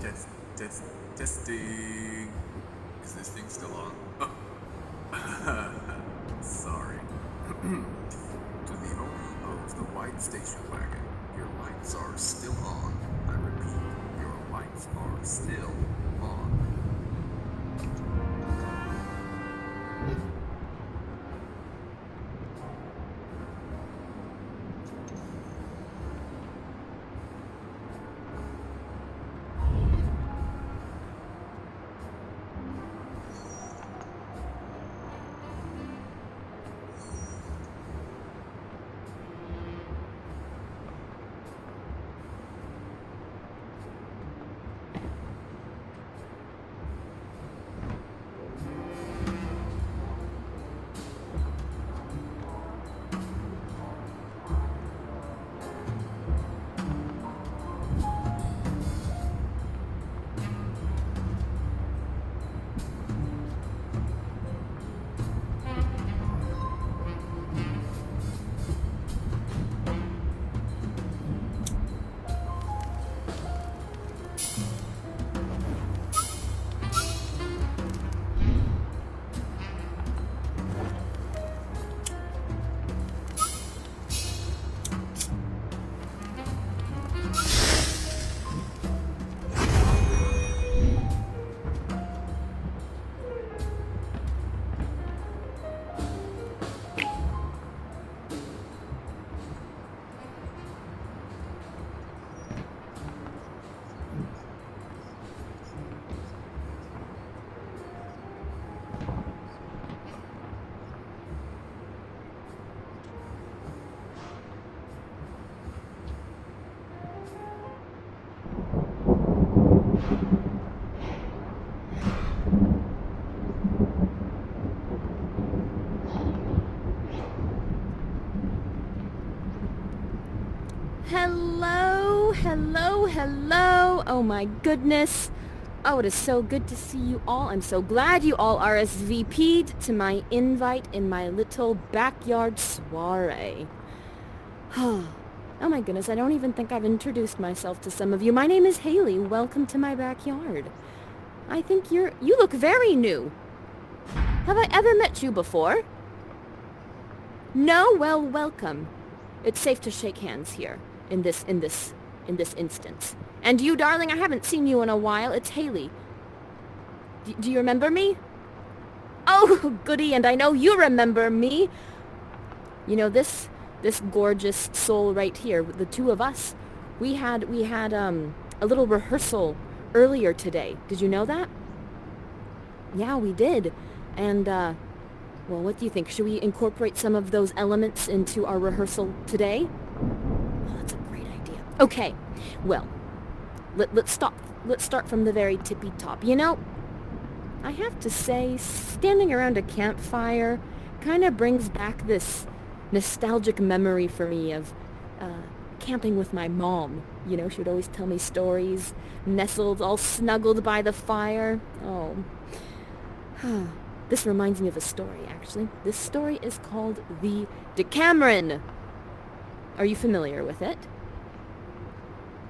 Test, test, testing. Is this thing still on? Oh. Sorry. To the owner of the white station wagon, your lights are still on. I repeat, your lights are still on. Hello. Oh my goodness. Oh, it is so good to see you all. I'm so glad you all RSVP'd to my invite in my little backyard soiree. Oh my goodness, I don't even think I've introduced myself to some of you. My name is Haylee. Welcome to my backyard. I think you look very new. Have I ever met you before? No? Well, welcome. It's safe to shake hands here in this instance. And you, darling, I haven't seen you in a while. It's Haylee. Do you remember me? Oh, goody, and I know you remember me. You know, this gorgeous soul right here, the two of us, we had a little rehearsal earlier today. Did you know that? Yeah, we did. And, well, what do you think? Should we incorporate some of those elements into our rehearsal today? Oh, that's a great idea. Okay, well, let's start from the very tippy top. You know, I have to say, standing around a campfire kind of brings back this nostalgic memory for me of camping with my mom. You know, she would always tell me stories, nestled, all snuggled by the fire. Oh. This reminds me of a story, actually. This story is called the Decameron. Are you familiar with it?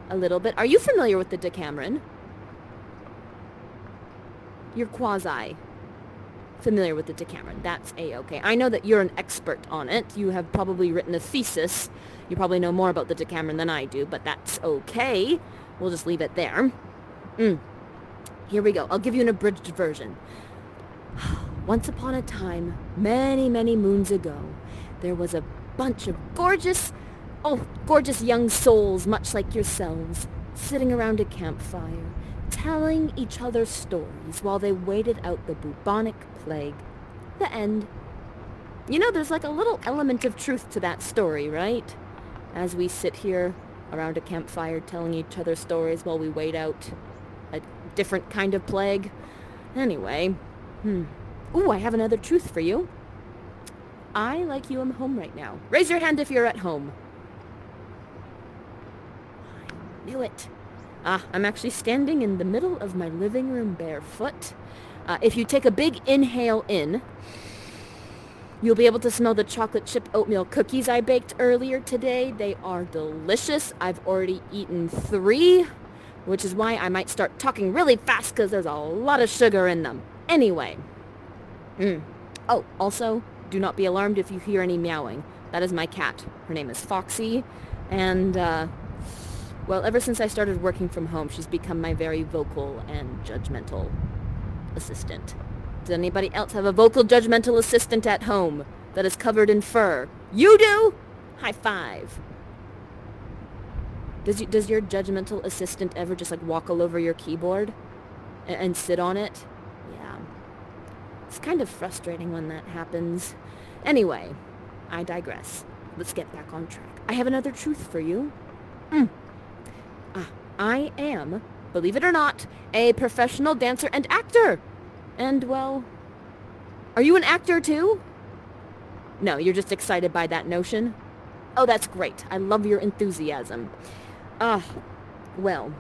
A little bit. Are you familiar with the Decameron? You're quasi familiar with the Decameron. That's A-okay. I know that you're an expert on it. You have probably written a thesis. You probably know more about the Decameron than I do, but that's okay. We'll just leave it there. Here we go. I'll give you an abridged version. Once upon a time, many, many moons ago, there was a bunch of gorgeous young souls, much like yourselves, sitting around a campfire, telling each other stories while they waited out the bubonic plague. The end. You know, there's like a little element of truth to that story, right? As we sit here around a campfire telling each other stories while we wait out a different kind of plague. Anyway, Ooh, I have another truth for you. I, like you, am home right now. Raise your hand if you're at home. I knew it. I'm actually standing in the middle of my living room barefoot. If you take a big inhale in, you'll be able to smell the chocolate chip oatmeal cookies I baked earlier today. They are delicious. I've already eaten 3. which is why I might start talking really fast because there's a lot of sugar in them. Anyway. Oh, also, do not be alarmed if you hear any meowing. That is my cat. Her name is Foxy, and, well, ever since I started working from home, she's become my very vocal and judgmental assistant. Does anybody else have a vocal judgmental assistant at home that is covered in fur? You do? High five. Does your judgmental assistant ever just, like, walk all over your keyboard and sit on it? Yeah. It's kind of frustrating when that happens. Anyway, I digress. Let's get back on track. I have another truth for you. I am, believe it or not, a professional dancer and actor. And, well, are you an actor too? No, you're just excited by that notion? Oh, that's great. I love your enthusiasm. Well,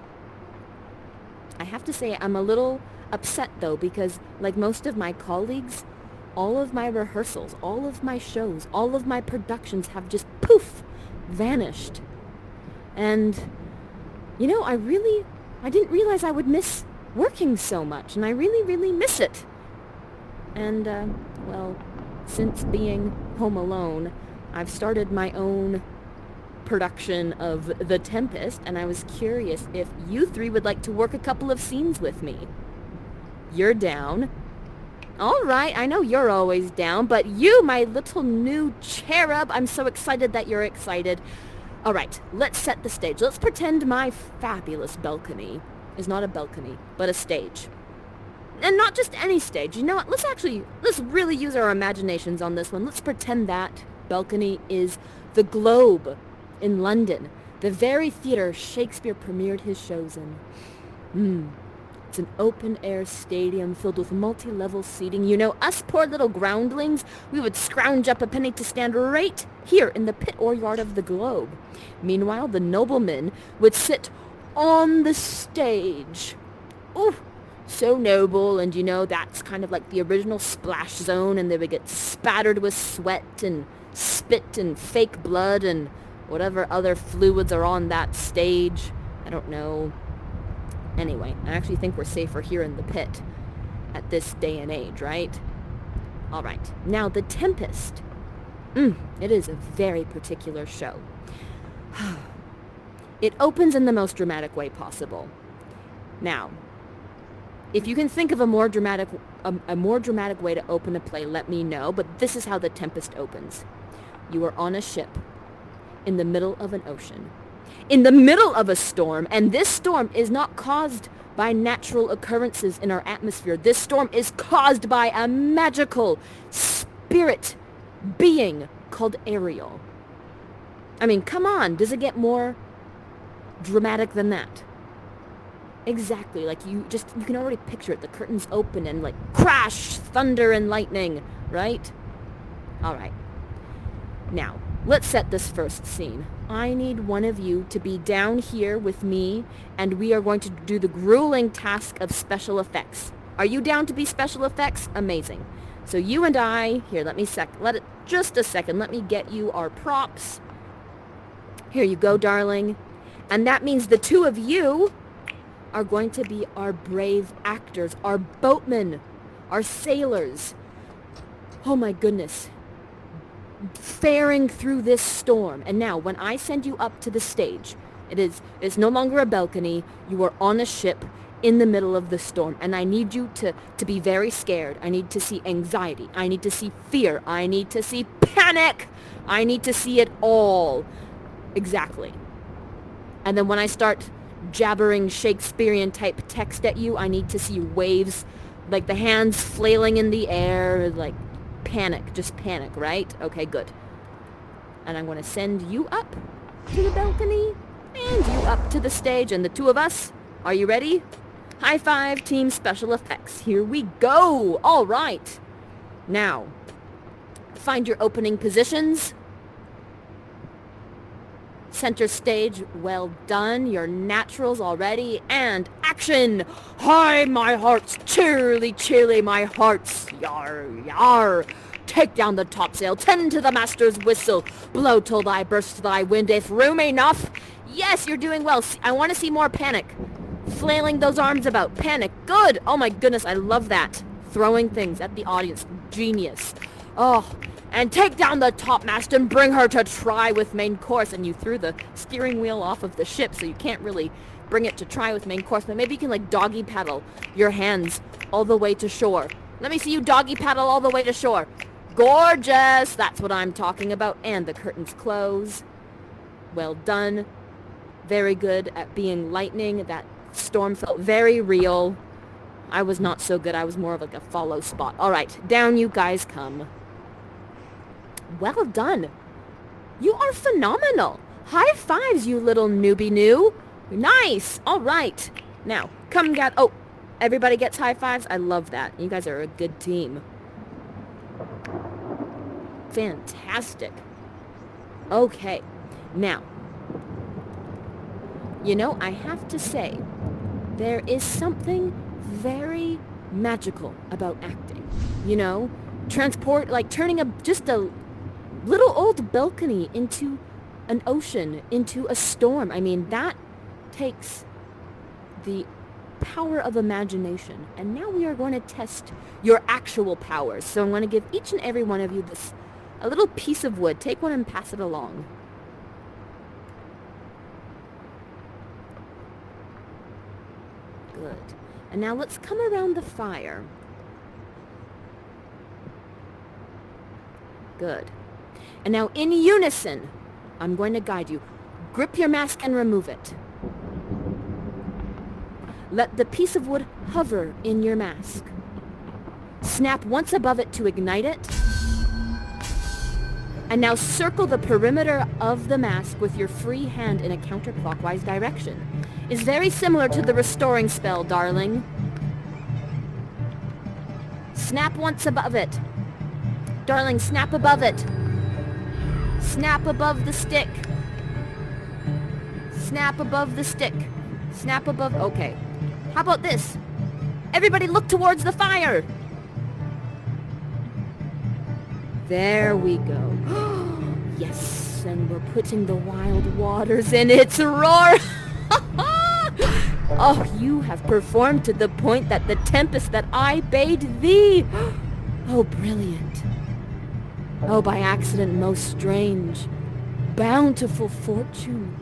I have to say I'm a little upset, though, because, like most of my colleagues, all of my rehearsals, all of my shows, all of my productions have just, poof, vanished. And, you know, I didn't realize I would miss working so much, and I really, really miss it. And, well, since being home alone, I've started my own production of The Tempest, and I was curious if you three would like to work a couple of scenes with me. You're down. All right, I know you're always down, but you, my little new cherub, I'm so excited that you're excited. All right, let's set the stage. Let's pretend my fabulous balcony is not a balcony, but a stage. And not just any stage. You know what? Let's really use our imaginations on this one. Let's pretend that balcony is the Globe in London, the very theater Shakespeare premiered his shows in. It's an open-air stadium filled with multi-level seating. You know, us poor little groundlings, we would scrounge up a penny to stand right here in the pit or yard of the Globe. Meanwhile, the noblemen would sit on the stage. Ooh, so noble, and you know, that's kind of like the original splash zone, and they would get spattered with sweat and spit and fake blood and whatever other fluids are on that stage. I don't know. Anyway, I actually think we're safer here in the pit at this day and age, right? All right. Now, The Tempest. It is a very particular show. It opens in the most dramatic way possible. Now, if you can think of a more dramatic way to open a play, let me know, but this is how The Tempest opens. You are on a ship in the middle of an ocean, in the middle of a storm, and this storm is not caused by natural occurrences in our atmosphere. This storm is caused by a magical spirit being called Ariel. I mean, come on, does it get more dramatic than that? Exactly, like you can already picture it. The curtains open and like crash, thunder and lightning, right? All right. Now, let's set this first scene. I need one of you to be down here with me, and we are going to do the grueling task of special effects. Are you down to be special effects? Amazing. So you and I, here, just a second. Let me get you our props. Here you go, darling. And that means the two of you are going to be our brave actors, our boatmen, our sailors. Oh my goodness. Faring through this storm. And now, when I send you up to the stage, it's no longer a balcony. You are on a ship in the middle of the storm. And I need you to be very scared. I need to see anxiety. I need to see fear. I need to see panic. I need to see it all. Exactly. And then when I start jabbering Shakespearean type text at you, I need to see waves, like the hands flailing in the air, like panic, just panic, right? Okay, good. And I'm going to send you up to the balcony and you up to the stage, and the two of us, are you ready? High five, team special effects. Here we go. All right. Now, find your opening positions. Center stage, well done. Your naturals already. And action! Hi, my hearts! Cheerily, cheerily, my hearts! Yar, yar! Take down the topsail, tend to the master's whistle, blow till thy burst thy wind, if room enough. Yes, you're doing well. I want to see more panic. Flailing those arms about. Panic. Good. Oh my goodness, I love that. Throwing things at the audience. Genius. Oh, and take down the topmast and bring her to try with main course. And you threw the steering wheel off of the ship, so you can't really bring it to try with main course. But maybe you can, like, doggy paddle your hands all the way to shore. Let me see you doggy paddle all the way to shore. Gorgeous! That's what I'm talking about. And the curtains close. Well done. Very good at being lightning. That storm felt very real. I was not so good. I was more of like a follow spot. All right, down you guys come. Well done. You are phenomenal. High fives, you little newbie new. Nice. All right. Now, come get... Oh, everybody gets high fives? I love that. You guys are a good team. Fantastic. Okay. Now, you know, I have to say, there is something very magical about acting. You know, turning just a little old balcony into an ocean, into a storm. I mean, that takes the power of imagination. And now we are going to test your actual powers. So I'm going to give each and every one of you a little piece of wood. Take one and pass it along. Good. And now let's come around the fire. Good. And now in unison, I'm going to guide you. Grip your mask and remove it. Let the piece of wood hover in your mask. Snap once above it to ignite it. And now circle the perimeter of the mask with your free hand in a counterclockwise direction. It's very similar to the restoring spell, darling. Snap once above it. Darling, snap above it. Snap above the stick. Snap above the stick. Snap above... Okay. How about this? Everybody look towards the fire. There we go. Yes, and we're putting the wild waters in its roar. Oh, you have performed to the point that the tempest that I bade thee. Oh, brilliant. Oh, by accident most strange, bountiful fortune,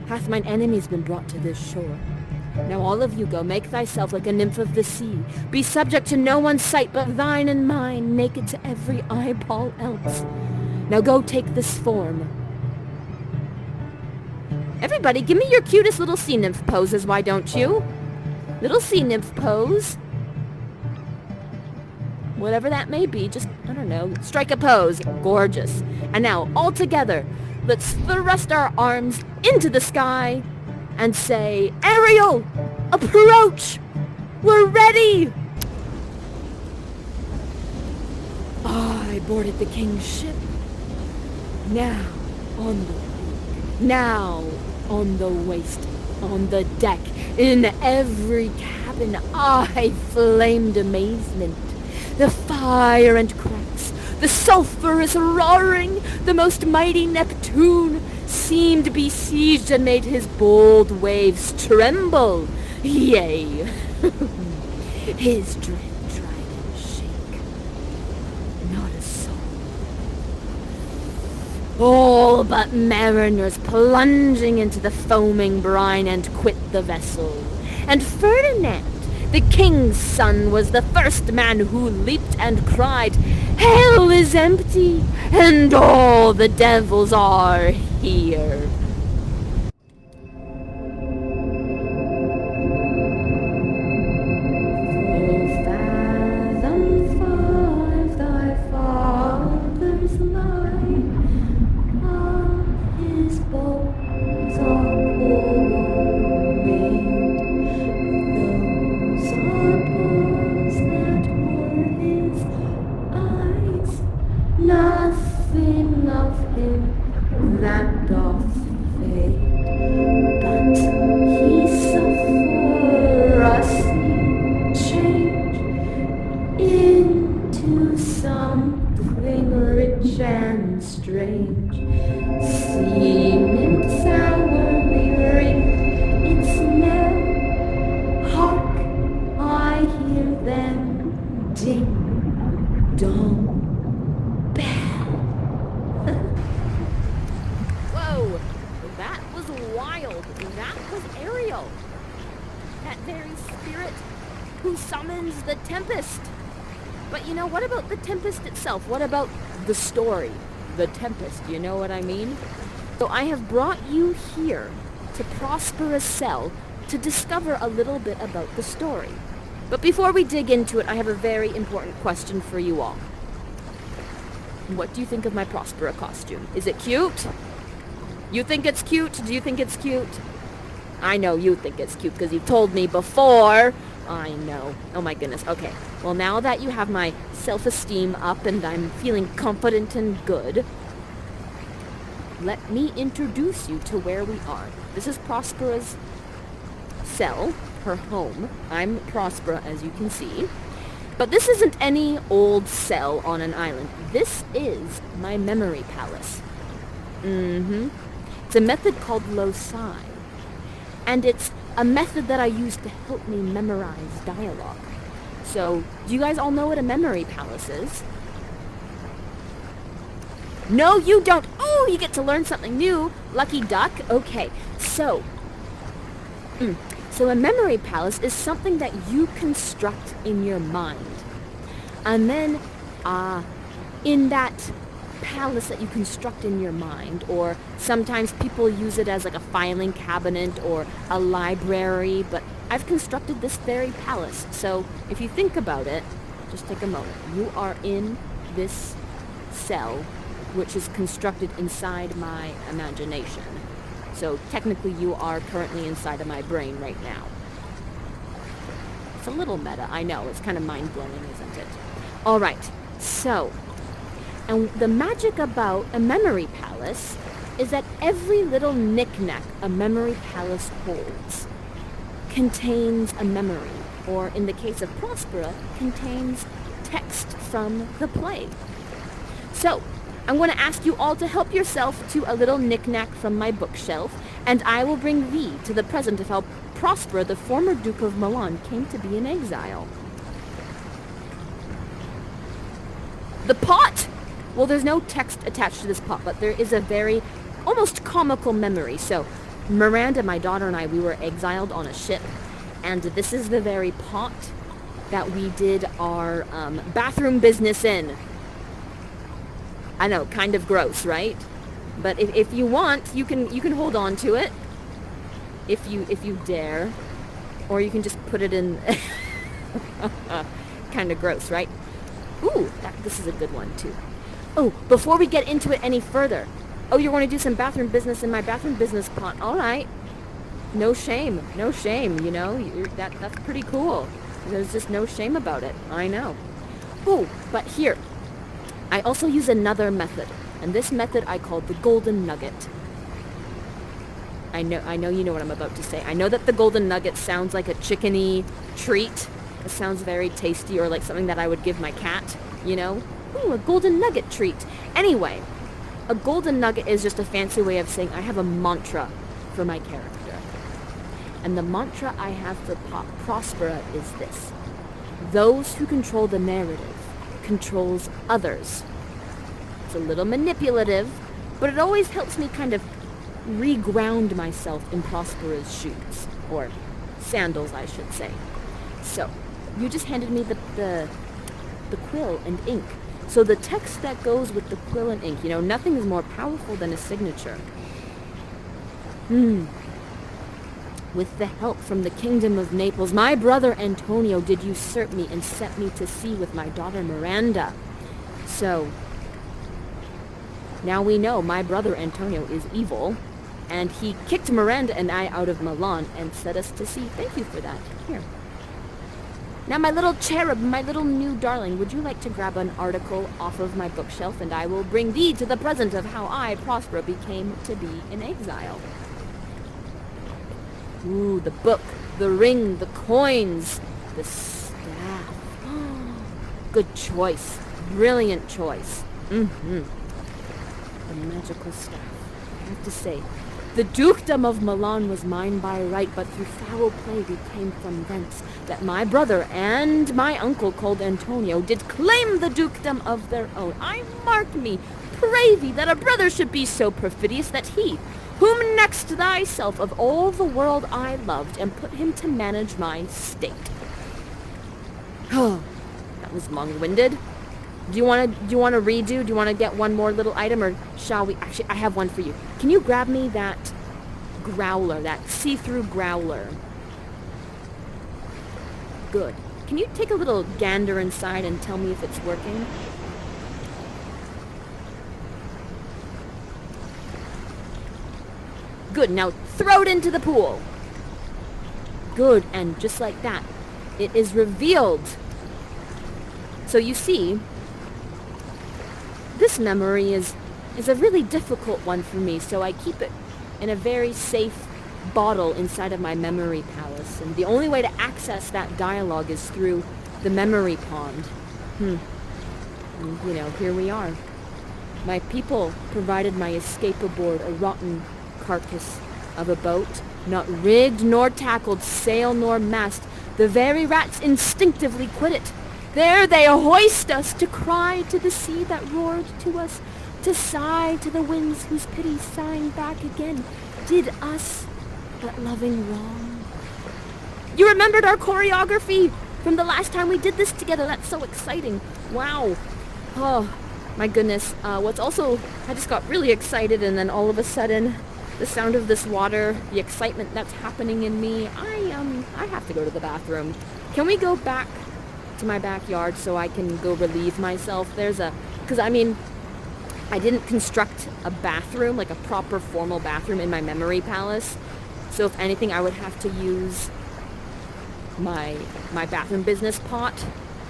hath mine enemies been brought to this shore. Now all of you go, make thyself like a nymph of the sea. Be subject to no one's sight but thine and mine, naked to every eyeball else. Now go take this form. Everybody, give me your cutest little sea nymph poses, why don't you? Little sea nymph pose. Whatever that may be, just, I don't know, strike a pose. Gorgeous. And now, all together, let's thrust our arms into the sky and say, Ariel, approach! We're ready! I boarded the king's ship. Now, on the peak. Now, on the waist. On the deck. In every cabin, I flamed amazement. The fire and cracks, the sulphurous roaring, the most mighty Neptune seemed besieged and made his bold waves tremble. Yea, his dread dragon shake. Not a soul. All but mariners plunging into the foaming brine and quit the vessel. And Ferdinand, the king's son, was the first man who leaped and cried, Hell is empty, and all the devils are here. Full fathom five thy father's line, of his bones are coral made. Those are bones that were his eyes. Nothing of him that doth fade, but he suffer us change into something rich and strange. Sea nymphs hourly ring its knell, very spirit who summons the Tempest. But you know, what about the Tempest itself? What about the story? The Tempest, you know what I mean? So I have brought you here to Prosperous Cell to discover a little bit about the story. But before we dig into it, I have a very important question for you all. What do you think of my Prospera costume? Is it cute? You think it's cute? Do you think it's cute? I know you think it's cute because you've told me before. I know. Oh my goodness. Okay. Well, now that you have my self-esteem up and I'm feeling confident and good, let me introduce you to where we are. This is Prospera's cell, her home. I'm Prospera, as you can see. But this isn't any old cell on an island. This is my memory palace. It's a method called loci. And it's a method that I use to help me memorize dialogue. So, do you guys all know what a memory palace is? No, you don't. Oh, you get to learn something new. Lucky duck. Okay, so a memory palace is something that you construct in your mind. And then, in that palace that you construct in your mind, or sometimes people use it as like a filing cabinet or a library, but I've constructed this very palace. So if you think about it, just take a moment. You are in this cell, which is constructed inside my imagination. So technically you are currently inside of my brain right now. It's a little meta, I know. It's kind of mind-blowing, isn't it? All right, so, and the magic about a memory palace is that every little knick-knack a memory palace holds contains a memory, or in the case of Prospera, contains text from the play. So, I'm going to ask you all to help yourself to a little knick-knack from my bookshelf, and I will bring thee to the present of how Prospera, the former Duke of Milan, came to be in exile. The pot! Well, there's no text attached to this pot, but there is a very almost comical memory. So, Miranda, my daughter, and I, we were exiled on a ship, and this is the very pot that we did our bathroom business in. I know, kind of gross, right? But if you want, you can hold on to it, if you dare, or you can just put it in. Kind of gross, right? Ooh, this is a good one too. Oh, before we get into it any further, oh, you're going to do some bathroom business in my bathroom business pot. All right, no shame, you know, that's pretty cool. There's just no shame about it. I know. Oh, but here, I also use another method, and this method I call the golden nugget. I know you know what I'm about to say. I know that the golden nugget sounds like a chickeny treat. It sounds very tasty, or like something that I would give my cat, you know? Ooh, a golden nugget treat. Anyway, a golden nugget is just a fancy way of saying I have a mantra for my character. And the mantra I have for Prospera is this: those who control the narrative controls others. It's a little manipulative, but it always helps me kind of reground myself in Prospera's shoes, or sandals, I should say. So, you just handed me the quill and ink. So the text that goes with the quill and ink, you know, nothing is more powerful than a signature. With the help from the kingdom of Naples, my brother Antonio did usurp me and set me to sea with my daughter Miranda. So, now we know my brother Antonio is evil, and he kicked Miranda and I out of Milan and set us to sea. Thank you for that. Here. Now, my little cherub, my little new darling, would you like to grab an article off of my bookshelf, and I will bring thee to the present of how I, Prospera, became to be in exile. Ooh, the book, the ring, the coins, the staff. Good choice. Brilliant choice. The magical staff. I have to say, the dukedom of Milan was mine by right, but through foul play we came from thence, that my brother and my uncle called Antonio did claim the dukedom of their own. I mark me, pray thee, that a brother should be so perfidious that he, Whom next thyself of all the world I loved, and put him to manage my state. Oh, that was long-winded. Do you want to redo? Do you want to get one more little item, or shall we? Actually, I have one for you. Can you grab me that growler, that see-through growler? Good. Can you take a little gander inside and tell me if it's working? Good. Now throw it into the pool. Good. And just like that, it is revealed. So you see, this memory is a really difficult one for me, so I keep it in a very safe bottle inside of my memory palace, and the only way to access that dialogue is through the memory pond. And, you know, here we are. My people provided my escape aboard a rotten carcass of a boat, not rigged nor tackled, sail nor mast. The very rats instinctively quit it. There they hoist us, to cry to the sea that roared to us, to sigh to the winds whose pity sighing back again did us but loving wrong. You remembered our choreography from the last time we did this together. That's so exciting. Wow. Oh, my goodness. What's also, I just got really excited, and then all of a sudden, the sound of this water, the excitement that's happening in me, I have to go to the bathroom. Can we go back to my backyard so I can go relieve myself? Because I mean, I didn't construct a bathroom, like a proper formal bathroom in my memory palace. So if anything, I would have to use my bathroom business pot,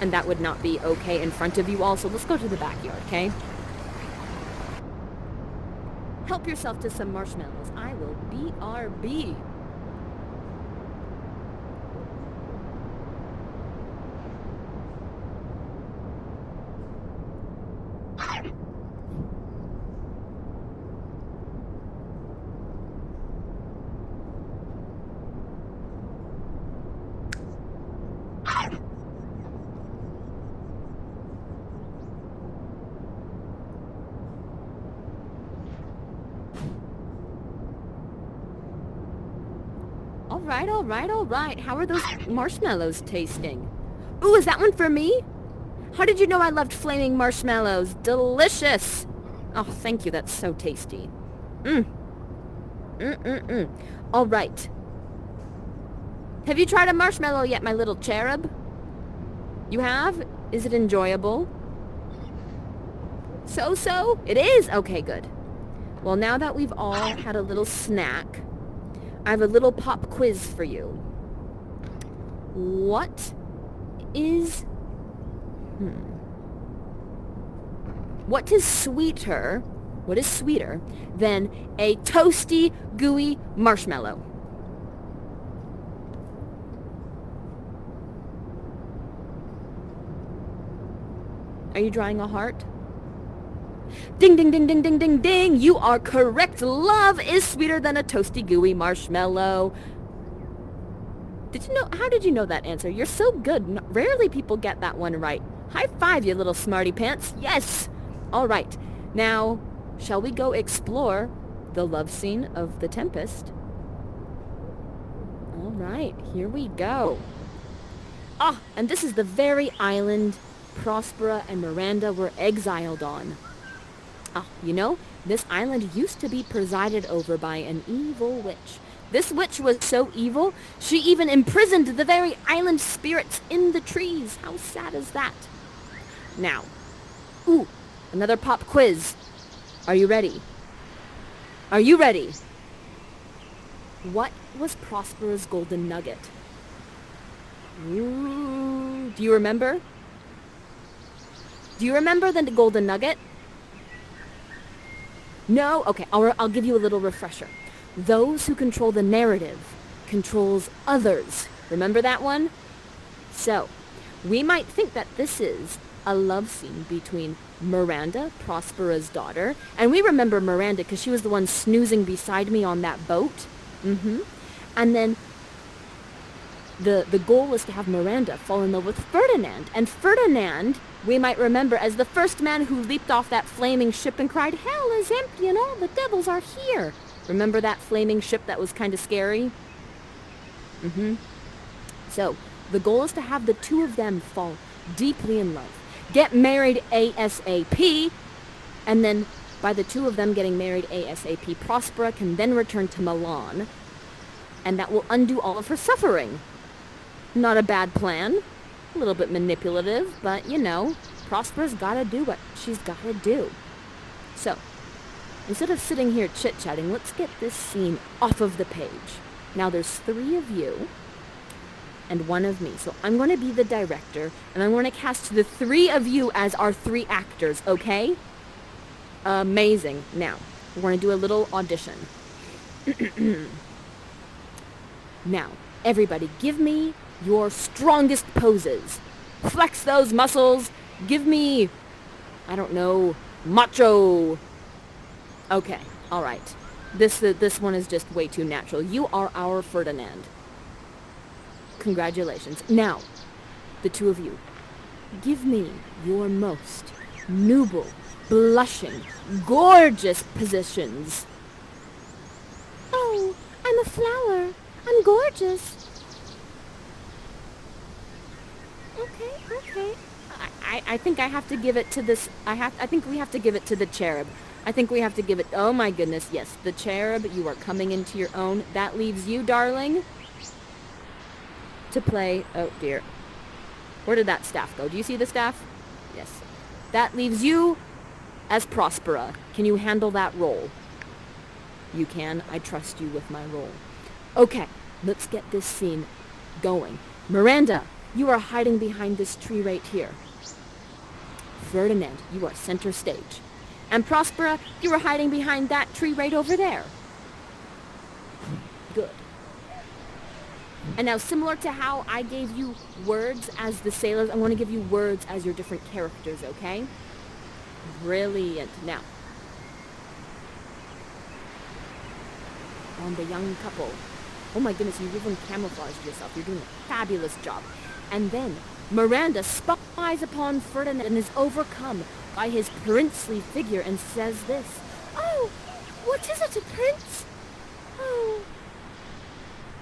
and that would not be okay in front of you all. So let's go to the backyard, okay? Help yourself to some marshmallows. I will BRB. All right. How are those marshmallows tasting? Ooh, is that one for me? How did you know I loved flaming marshmallows? Delicious! Oh, thank you. That's so tasty. All right. Have you tried a marshmallow yet, my little cherub? You have? Is it enjoyable? So? It is? Okay, good. Well, now that we've all had a little snack, I have a little pop quiz for you. What is sweeter than a toasty, gooey marshmallow? Are you drawing a heart? Ding, ding, ding, ding, ding, ding, ding. You are correct. Love is sweeter than a toasty, gooey marshmallow. Did you know? How did you know that answer? You're so good. Rarely people get that one right. High five, you little smarty pants. Yes. All right. Now, shall we go explore the love scene of the Tempest? All right. Here we go. Ah, and this is the very island Prospera and Miranda were exiled on. Ah, you know, this island used to be presided over by an evil witch. This witch was so evil, she even imprisoned the very island spirits in the trees. How sad is that? Now, another pop quiz. Are you ready? Are you ready? What was Prospera's golden nugget? Ooh, do you remember? Do you remember the golden nugget? No? Okay, I'll give you a little refresher. Those who control the narrative controls others. Remember that one? So, we might think that this is a love scene between Miranda, Prospera's daughter, and we remember Miranda because she was the one snoozing beside me on that boat. And then the goal was to have Miranda fall in love with Ferdinand. And Ferdinand, we might remember as the first man who leaped off that flaming ship and cried, "Hell is empty and all the devils are here." Remember that flaming ship that was kind of scary? So, the goal is to have the two of them fall deeply in love, get married ASAP, and then by the two of them getting married ASAP, Prospera can then return to Milan, and that will undo all of her suffering. Not a bad plan. A little bit manipulative, but you know, Prospera's gotta do what she's gotta do. So, instead of sitting here chit-chatting, let's get this scene off of the page. Now there's 3 of you and 1 of me. So I'm going to be the director, and I'm going to cast the 3 of you as our 3 actors, okay? Amazing. Now, we're going to do a little audition. Now, everybody, give me your strongest poses. Flex those muscles. Give me, I don't know, macho. Okay, all right. This one is just way too natural. You are our Ferdinand. Congratulations. Now, the 2 of you, give me your most noble, blushing, gorgeous positions. Oh, I'm a flower. I'm gorgeous. Okay. I think I have to give it to this. I think we have to give it to the cherub. I think we have to give it. Oh my goodness, yes, the cherub. You are coming into your own. That leaves you, darling, to play. Oh dear, where did that staff go? Do you see the staff? Yes. That leaves you as Prospera. Can you handle that role? You can. I trust you with my role. Okay, let's get this scene going. Miranda, you are hiding behind this tree right here. Ferdinand, you are center stage. And Prospera, you are hiding behind that tree right over there. Good. And now, similar to how I gave you words as the sailors, I want to give you words as your different characters, okay? Brilliant. Now, on the young couple. Oh my goodness, you've even camouflaged yourself. You're doing a fabulous job. And then, Miranda spies upon Ferdinand and is overcome by his princely figure and says this. Oh, what is it, a prince? Oh,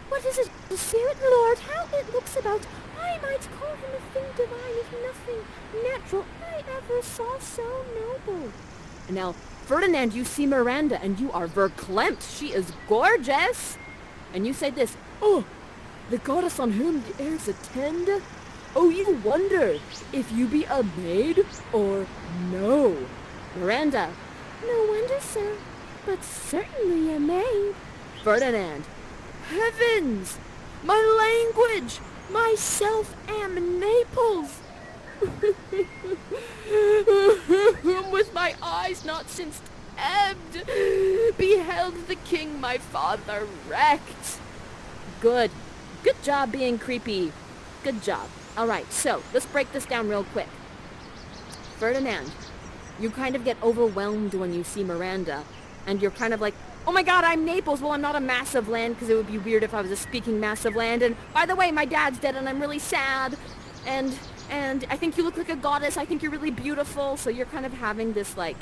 what is it, a spirit, Lord? How it looks about. I might call him a thing divine if nothing natural I ever saw so noble. And now, Ferdinand, you see Miranda, and you are verklempt. She is gorgeous. And you say this. Oh, the goddess on whom the heirs attend? Oh, you wonder if you be a maid or no. Miranda. No wonder, sir, but certainly a maid. Ferdinand. Heavens! My language! Myself am Naples! With my eyes not since ebbed, beheld the king my father wrecked. Good. Good job being creepy. Good job. Alright, so let's break this down real quick. Ferdinand, you kind of get overwhelmed when you see Miranda, and you're kind of like, oh my god, I'm Naples. Well, I'm not a massive land, because it would be weird if I was a speaking massive land. And by the way, my dad's dead, and I'm really sad. And I think you look like a goddess. I think you're really beautiful. So you're kind of having this, like,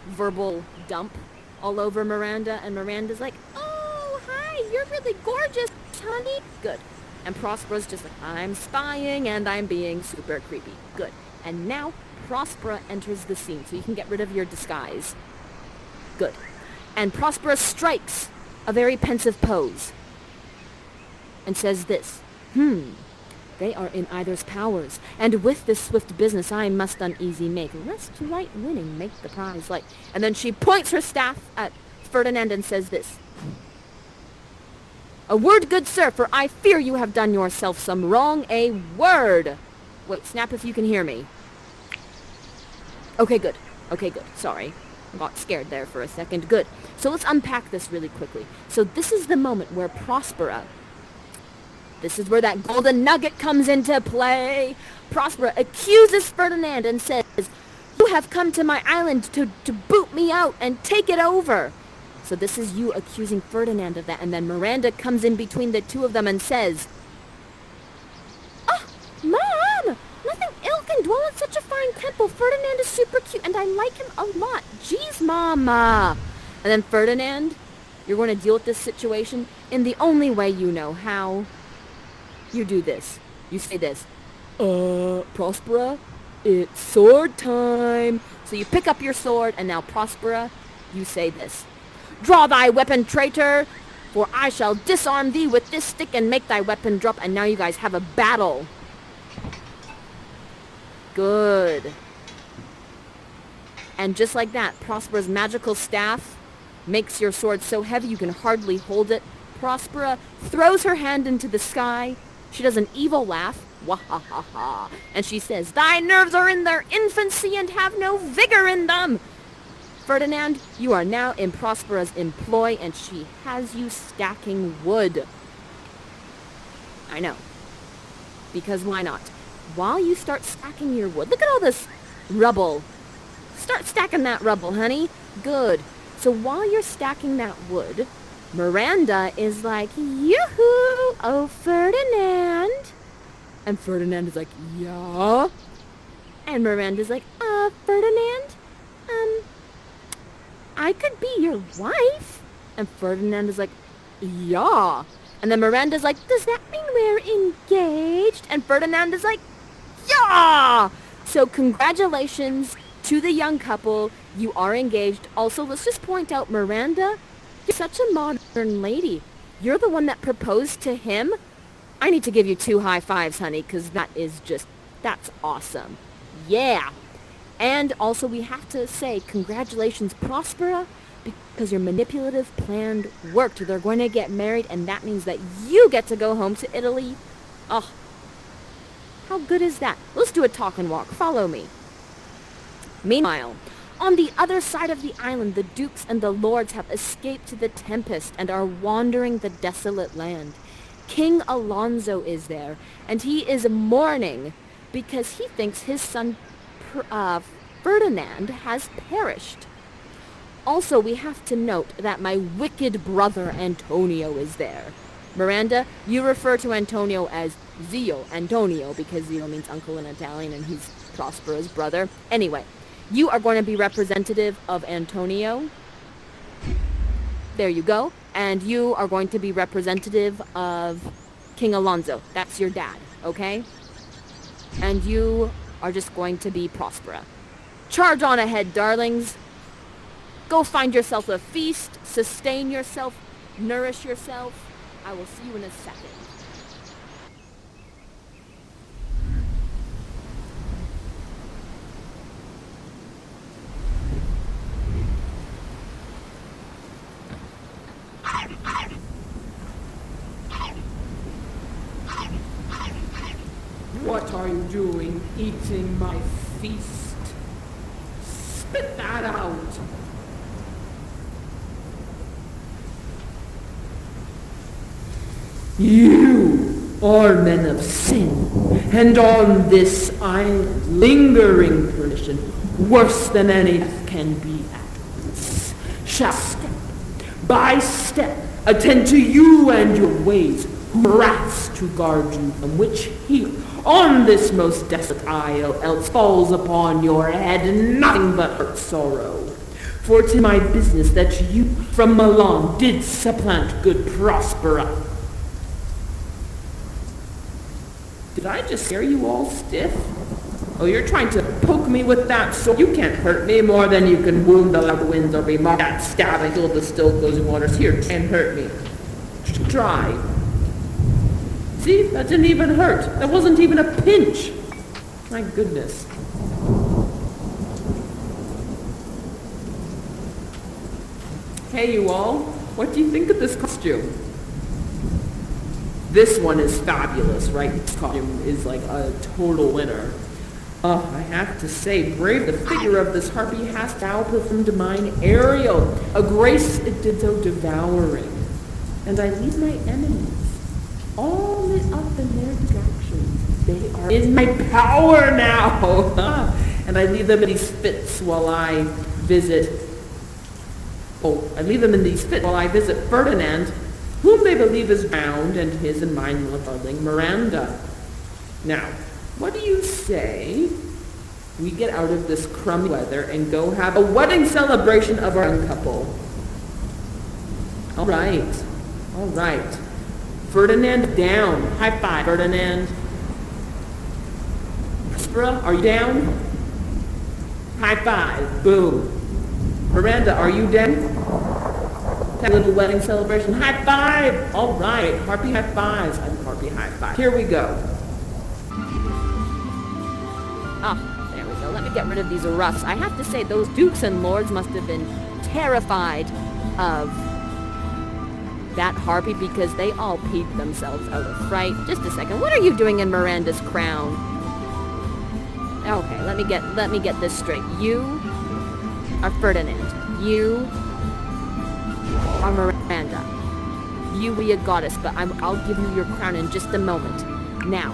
verbal dump all over Miranda. And Miranda's like, oh, hi, you're really gorgeous, honey. Good. And Prospera's just like, I'm spying, and I'm being super creepy. Good. And now, Prospera enters the scene, so you can get rid of your disguise. Good. And Prospera strikes a very pensive pose and says this. They are in either's powers, and with this swift business I must uneasy make, lest light winning make the prize light. And then she points her staff at Ferdinand and says this. A word, good sir, for I fear you have done yourself some wrong. A word. Wait, snap if you can hear me. Okay, good. Sorry. I got scared there for a second. Good. So let's unpack this really quickly. So this is the moment where Prospera, this is where that golden nugget comes into play. Prospera accuses Ferdinand and says, you have come to my island to boot me out and take it over. So this is you accusing Ferdinand of that. And then Miranda comes in between the two of them and says, oh, Mom, nothing ill can dwell in such a fine temple. Ferdinand is super cute and I like him a lot. Jeez, Mama. And then Ferdinand, You're going to deal with this situation in the only way you know how. You do this. You say this. Prospera, it's sword time. So you pick up your sword, and now Prospera, you say this. Draw thy weapon, traitor, for I shall disarm thee with this stick and make thy weapon drop. And now you guys have a battle. Good. And just like that, Prospera's magical staff makes your sword so heavy you can hardly hold it. Prospera throws her hand into the sky. She does an evil laugh. Wahahaha. And she says, thy nerves are in their infancy and have no vigor in them. Ferdinand, you are now in Prospera's employ, and she has you stacking wood. I know. Because why not? While you start stacking your wood, look at all this rubble. Start stacking that rubble, honey. Good. So while you're stacking that wood, Miranda is like, yoo-hoo, oh, Ferdinand. And Ferdinand is like, yeah. And Miranda's like, Ferdinand, I could be your wife. And Ferdinand is like, yeah. And then Miranda's like, does that mean we're engaged? And Ferdinand is like, yeah. So congratulations to the young couple. You are engaged. Also, let's just point out, Miranda, you're such a modern lady. You're the one that proposed to him. I need to give you 2 high fives, honey, because that's awesome. Yeah. And also, we have to say, congratulations, Prospera, because your manipulative plan worked. They're going to get married, and that means that you get to go home to Italy. Oh, how good is that? Let's do a talk and walk. Follow me. Meanwhile, on the other side of the island, the dukes and the lords have escaped to the Tempest and are wandering the desolate land. King Alonso is there, and he is mourning because he thinks his son Ferdinand has perished. Also, we have to note that my wicked brother Antonio is there. Miranda, you refer to Antonio as Zio Antonio because Zio means uncle in Italian and he's Prospera's brother. Anyway, you are going to be representative of Antonio. There you go. And you are going to be representative of King Alonso. That's your dad, okay? And you are just going to be Prospera. Charge on ahead, darlings. Go find yourself a feast, sustain yourself, nourish yourself. I will see you in a second. What are you doing, eating my feast? Spit that out! You are men of sin, and on this island, lingering perdition, worse than any death can be at once, shall step by step attend to you and your ways, wraths to guard you, from which here, on this most desolate isle, else falls upon your head nothing but hurt sorrow. For 'tis my business that you from Milan did supplant good Prospera. Did I just scare you all stiff? Oh, you're trying to poke me with that sword. You can't hurt me more than you can wound the loud winds or be mocked at stab until the still closing waters. Here, try and hurt me. Try. See, that didn't even hurt. That wasn't even a pinch. My goodness. Hey, you all. What do you think of this costume? This one is fabulous, right? This costume is like a total winner. I have to say, brave the figure of this harpy has now performed mine Ariel, a grace it did so devouring. And I leave my enemies all lit up in their distractions. They are in my power now. And I leave them in these fits while I visit. I leave them in these fits while I visit Ferdinand, whom they believe is bound, and his and mine darling Miranda. Now, what do you say we get out of this crummy weather and go have a wedding celebration of our young couple? All right. All right. Ferdinand down. High five, Ferdinand. Prospera, are you down? High five. Boom. Miranda, are you down? Have a little wedding celebration. High five. All right. Harpy high fives. I'm Harpy high five. Here we go. Ah, there we go. Let me get rid of these roughs. I have to say, those dukes and lords must have been terrified of that harpy because they all peed themselves out of fright. Just a second. What are you doing in Miranda's crown? Okay, let me get this straight. You are Ferdinand. You are Miranda. You be a goddess, but I'll give you your crown in just a moment. Now,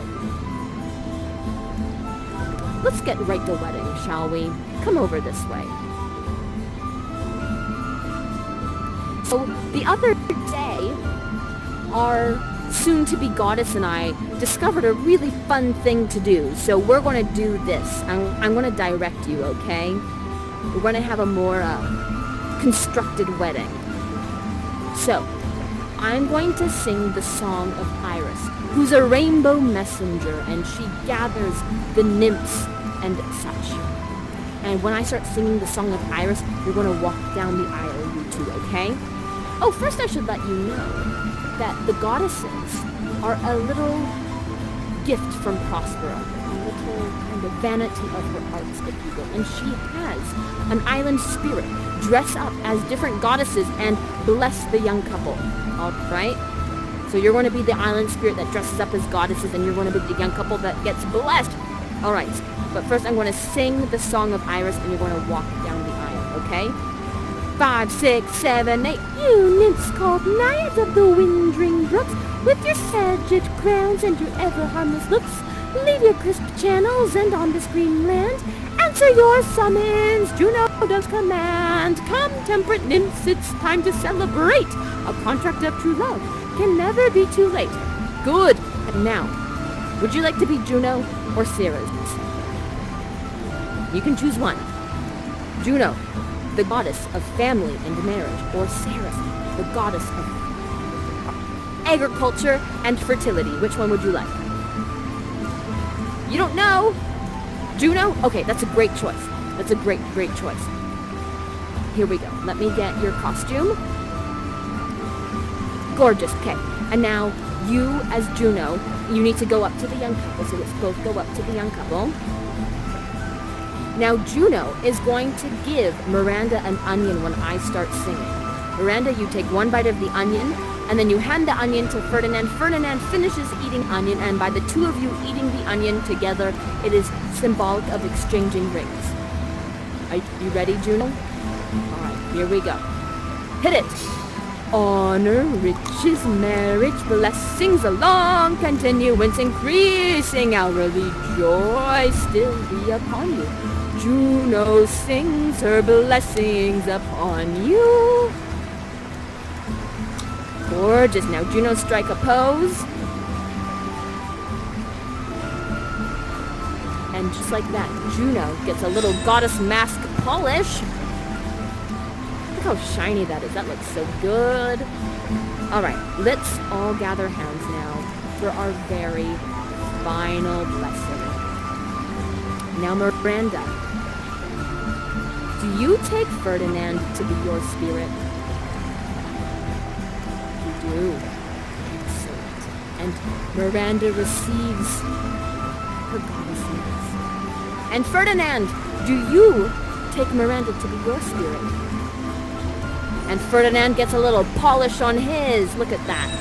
let's get right to wedding, shall we? Come over this way. So, the other day, our soon-to-be goddess and I discovered a really fun thing to do. So we're going to do this. I'm going to direct you, okay? We're going to have a more constructed wedding. So, I'm going to sing the song of Iris, who's a rainbow messenger, and she gathers the nymphs and such. And when I start singing the song of Iris, you're going to walk down the aisle, you two, okay? Oh, first I should let you know that the goddesses are a little gift from Prospera, a little kind of vanity of her arts, if you will. And she has an island spirit dress up as different goddesses and bless the young couple. All right? So you're going to be the island spirit that dresses up as goddesses, and you're going to be the young couple that gets blessed. All right. But first I'm going to sing the song of Iris, and you're going to walk down the aisle, okay? 5, 6, 7, 8. You nymphs called naiads of the windring brooks, with your sagitt crowns and your ever-harmless looks, leave your crisp channels and on this green land, answer your summons, Juno does command. Come, temperate nymphs, it's time to celebrate. A contract of true love can never be too late. Good. And now, would you like to be Juno or Ceres? You can choose one. Juno, the goddess of family and marriage, or Ceres, the goddess of agriculture and fertility. Which one would you like? You don't know? Juno? Okay, that's a great choice. That's a great choice. Here we go. Let me get your costume. Gorgeous. Okay. And now, you as Juno, you need to go up to the young couple. So let's both go up to the young couple. Now, Juno is going to give Miranda an onion when I start singing. Miranda, you take one bite of the onion, and then you hand the onion to Ferdinand. Ferdinand finishes eating onion, and by the two of you eating the onion together, it is symbolic of exchanging rings. Are you ready, Juno? All right, here we go. Hit it! Honor, riches, marriage, blessings, a long continuance, increasing hourly joy still be upon you. Juno sings her blessings upon you. Gorgeous. Now, Juno, strike a pose. And just like that, Juno gets a little goddess mask polish. Look how shiny that is. That looks so good. All right, let's all gather hands now for our very final blessing. Now, Miranda, do you take Ferdinand to be your spirit? You do. Excellent. And Miranda receives her goddessness. And Ferdinand, do you take Miranda to be your spirit? And Ferdinand gets a little polish on his. Look at that.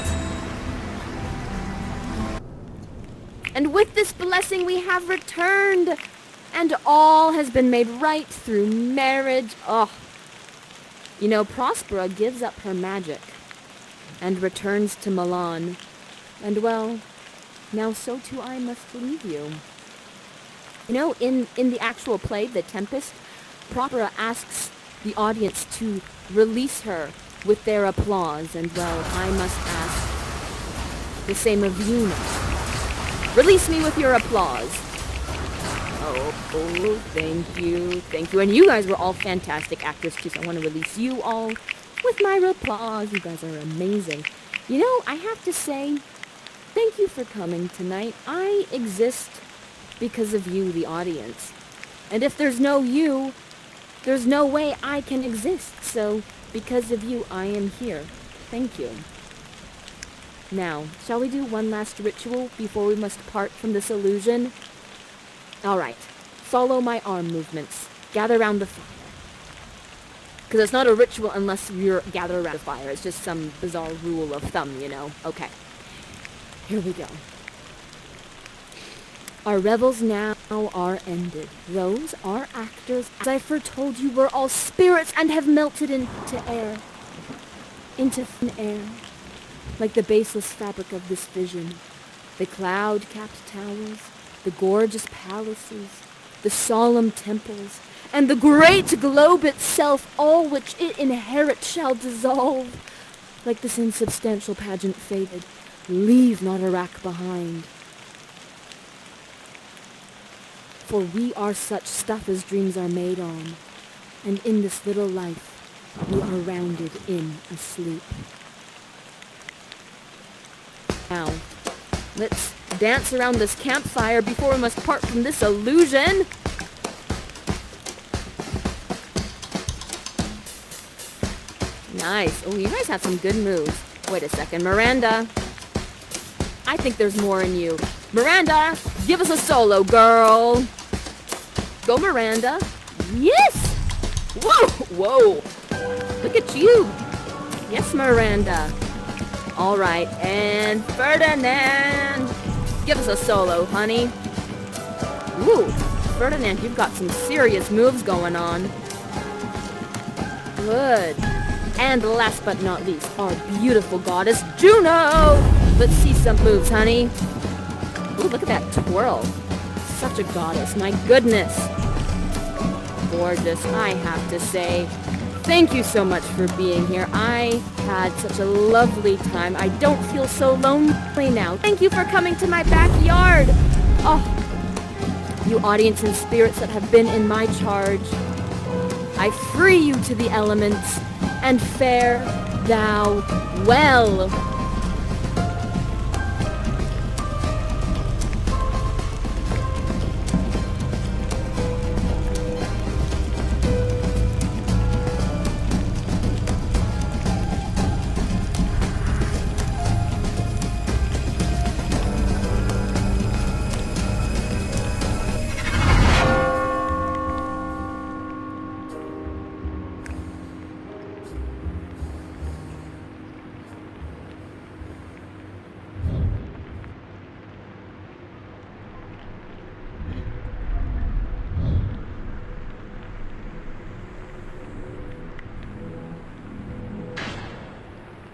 And with this blessing we have returned, and all has been made right through marriage. Oh, you know, Prospera gives up her magic and returns to Milan. And well, now so too I must leave you. You know, in the actual play, The Tempest, Prospera asks the audience to release her with their applause. And well, I must ask the same of you now. Release me with your applause. Oh, thank you. And you guys were all fantastic actors too, so I want to release you all with my applause. You guys are amazing. You know, I have to say, thank you for coming tonight. I exist because of you, the audience. And if there's no you, there's no way I can exist. So, because of you, I am here. Thank you. Now, shall we do one last ritual before we must part from this illusion? Alright, follow my arm movements. Gather around the fire. Because it's not a ritual unless you're gathered around the fire. It's just some bizarre rule of thumb, you know? Okay. Here we go. Our revels now are ended. Those are actors, as I foretold you, were all spirits and have melted into air. Into thin air. Like the baseless fabric of this vision. The cloud-capped towers, the gorgeous palaces, the solemn temples, and the great globe itself, all which it inherits shall dissolve. Like this insubstantial pageant faded, leave not a rack behind. For we are such stuff as dreams are made on, and in this little life we are rounded in asleep. Now, let's dance around this campfire before we must part from this illusion. Nice. Oh, you guys have some good moves. Wait a second, Miranda. I think there's more in you. Miranda, give us a solo, girl. Go, Miranda. Yes! Whoa! Whoa! Look at you. Yes, Miranda. All right, and Ferdinand. Give us a solo, honey. Ooh, Ferdinand, you've got some serious moves going on. Good. And last but not least, our beautiful goddess, Juno. Let's see some moves, honey. Ooh, look at that twirl. Such a goddess, my goodness. Gorgeous, I have to say. Thank you so much for being here. I had such a lovely time. I don't feel so lonely now. Thank you for coming to my backyard. Oh, you audience and spirits that have been in my charge. I free you to the elements, and fare thou well.